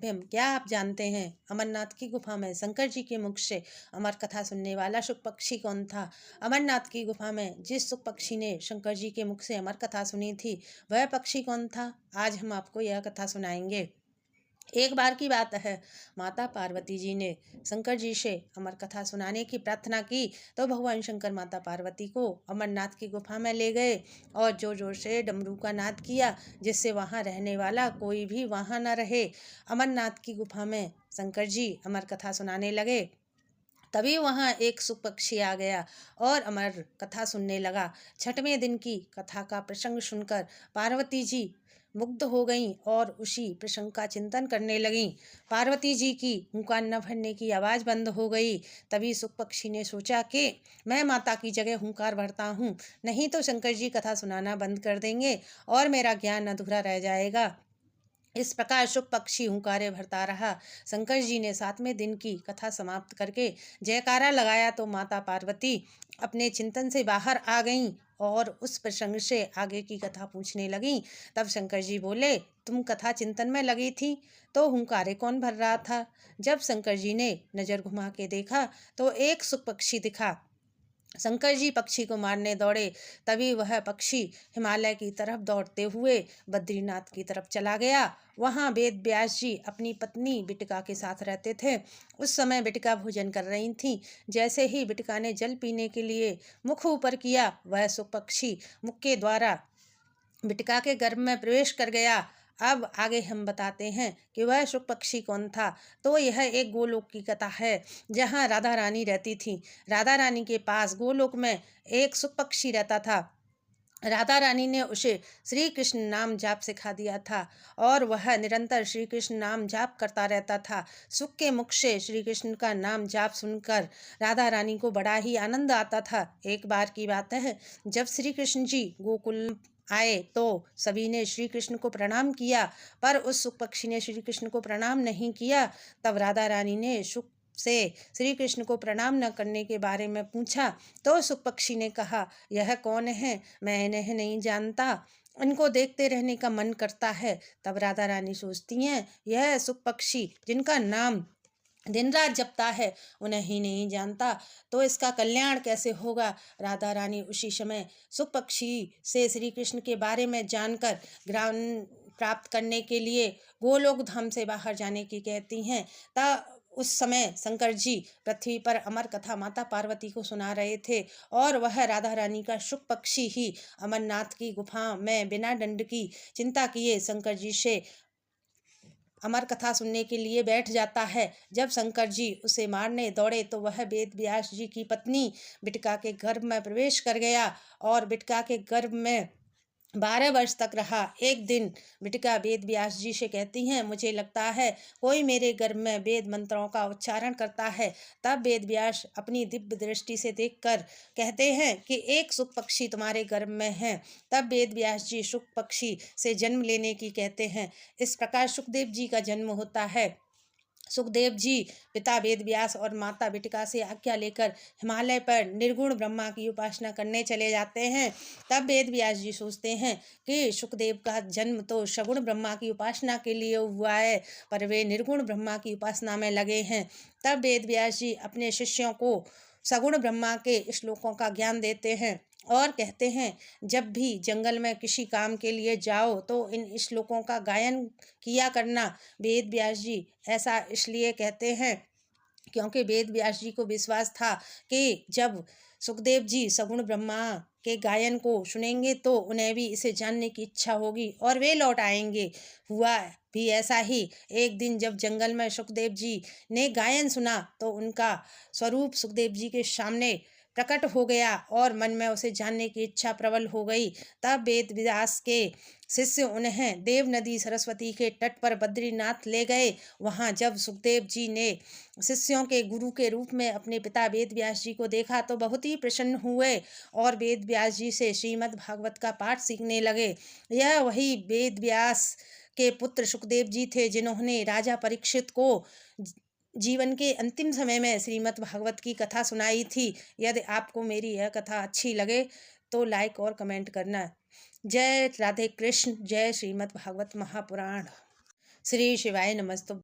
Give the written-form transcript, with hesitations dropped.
क्या आप जानते हैं अमरनाथ की गुफा में शंकर जी के मुख से अमर कथा सुनने वाला शुक पक्षी कौन था? अमरनाथ की गुफा में जिस शुक पक्षी ने शंकर जी के मुख से अमर कथा सुनी थी, वह पक्षी कौन था? आज हम आपको यह कथा सुनाएंगे। एक बार की बात है, माता पार्वती जी ने शंकर जी से अमर कथा सुनाने की प्रार्थना की, तो भगवान शंकर माता पार्वती को अमरनाथ की गुफा में ले गए और जोर जोर से डमरू का नाद किया, जिससे वहां रहने वाला कोई भी वहां न रहे। अमरनाथ की गुफा में शंकर जी अमर कथा सुनाने लगे। तभी वहां एक सुख पक्षी आ गया और अमर कथा सुनने लगा। छठवें दिन की कथा का प्रसंग सुनकर पार्वती जी मुग्ध हो गईं और उसी प्रसंग का चिंतन करने लगीं। पार्वती जी की हुंकार न भरने की आवाज़ बंद हो गई। तभी सुख पक्षी ने सोचा कि मैं माता की जगह हुंकार भरता हूँ, नहीं तो शंकर जी कथा सुनाना बंद कर देंगे और मेरा ज्ञान अधूरा रह जाएगा। इस प्रकार शुक पक्षी हुंकारे भरता रहा। शंकर जी ने 7वें दिन की कथा समाप्त करके जयकारा लगाया तो माता पार्वती अपने चिंतन से बाहर आ गईं और उस प्रसंग से आगे की कथा पूछने लगीं। तब शंकर जी बोले, तुम कथा चिंतन में लगी थी तो हुंकारे कौन भर रहा था? जब शंकर जी ने नजर घुमा के देखा तो एक शुक पक्षी दिखा। शंकर जी पक्षी को मारने दौड़े। तभी वह पक्षी हिमालय की तरफ दौड़ते हुए बद्रीनाथ की तरफ चला गया। वहां वेद व्यास जी अपनी पत्नी बिटिका के साथ रहते थे। उस समय बिटिका भोजन कर रही थी। जैसे ही बिटिका ने जल पीने के लिए मुख ऊपर किया, वह सुख पक्षी मुख के द्वारा बिटिका के गर्भ में प्रवेश कर गया। अब आगे हम बताते हैं कि वह शुक पक्षी कौन था। तो यह एक गोलोक की कथा है, जहाँ राधा रानी रहती थी। राधा रानी के पास गोलोक में एक शुक पक्षी रहता था। राधा रानी ने उसे श्री कृष्ण नाम जाप सिखा दिया था और वह निरंतर श्री कृष्ण नाम जाप करता रहता था। सुख के मुख से श्री कृष्ण का नाम जाप सुनकर राधा रानी को बड़ा ही आनंद आता था। एक बार की बात है, जब श्री कृष्ण जी गोकुल आए तो सभी ने श्री कृष्ण को प्रणाम किया, पर उस सुख पक्षी ने श्री कृष्ण को प्रणाम नहीं किया। तब राधा रानी ने सुख से श्री कृष्ण को प्रणाम न करने के बारे में पूछा, तो सुख पक्षी ने कहा, यह कौन है? मैं इन्हें नहीं जानता, इनको देखते रहने का मन करता है। तब राधा रानी सोचती हैं, यह सुख पक्षी जिनका नाम दिन रात जपता है, उन्हें ही नहीं जानता, तो इसका कल्याण कैसे होगा? राधा रानी उसी समय सुख पक्षी से श्री कृष्ण के बारे में जानकर ज्ञान प्राप्त करने के लिए गोलोक धाम से बाहर जाने की कहती हैं। उस समय शंकर जी पृथ्वी पर अमर कथा माता पार्वती को सुना रहे थे और वह राधा रानी का शुक पक्षी ही अमरनाथ की गुफा में बिना दंड की चिंता किए शंकर जी से अमर कथा सुनने के लिए बैठ जाता है। जब शंकर जी उसे मारने दौड़े तो वह वेद व्यास जी की पत्नी बिटिका के गर्भ में प्रवेश कर गया और बिटिका के गर्भ में 12 वर्ष तक रहा। एक दिन बिटिका वेद व्यास जी से कहती हैं, मुझे लगता है कोई मेरे गर्भ में वेद मंत्रों का उच्चारण करता है। तब वेद व्यास अपनी दिव्य दृष्टि से देखकर कहते हैं कि एक सुख पक्षी तुम्हारे गर्भ में है। तब वेद व्यास जी सुख पक्षी से जन्म लेने की कहते हैं। इस प्रकार सुखदेव जी का जन्म होता है। सुखदेव जी पिता वेद व्यास और माता बिटिका से आज्ञा लेकर हिमालय पर निर्गुण ब्रह्मा की उपासना करने चले जाते हैं। तब वेद व्यास जी सोचते हैं कि सुखदेव का जन्म तो सगुण ब्रह्मा की उपासना के लिए हुआ है, पर वे निर्गुण ब्रह्मा की उपासना में लगे हैं। तब वेद व्यास जी अपने शिष्यों को सगुण ब्रह्मा के श्लोकों का ज्ञान देते हैं और कहते हैं, जब भी जंगल में किसी काम के लिए जाओ तो इन श्लोकों का गायन किया करना। वेद व्यास जी ऐसा इसलिए कहते हैं क्योंकि वेद व्यास जी को विश्वास था कि जब सुखदेव जी सगुण ब्रह्मा के गायन को सुनेंगे तो उन्हें भी इसे जानने की इच्छा होगी और वे लौट आएंगे। हुआ भी ऐसा ही। एक दिन जब जंगल में सुखदेव जी ने गायन सुना तो उनका स्वरूप सुखदेव जी के सामने प्रकट हो गया और मन में उसे जानने की इच्छा प्रबल हो गई। तब वेद व्यास के शिष्य उन्हें देव नदी सरस्वती के तट पर बद्रीनाथ ले गए। वहां जब सुखदेव जी ने शिष्यों के गुरु के रूप में अपने पिता वेद व्यास जी को देखा तो बहुत ही प्रसन्न हुए और वेद व्यास जी से श्रीमद् भागवत का पाठ सीखने लगे। यह वही वेद व्यास के पुत्र सुखदेव जी थे जिन्होंने राजा परीक्षित को जीवन के अंतिम समय में श्रीमद् भागवत की कथा सुनाई थी। यदि आपको मेरी यह कथा अच्छी लगे तो लाइक और कमेंट करना। जय राधे कृष्ण, जय श्रीमद् भागवत महापुराण। श्री शिवाय नमस्तु।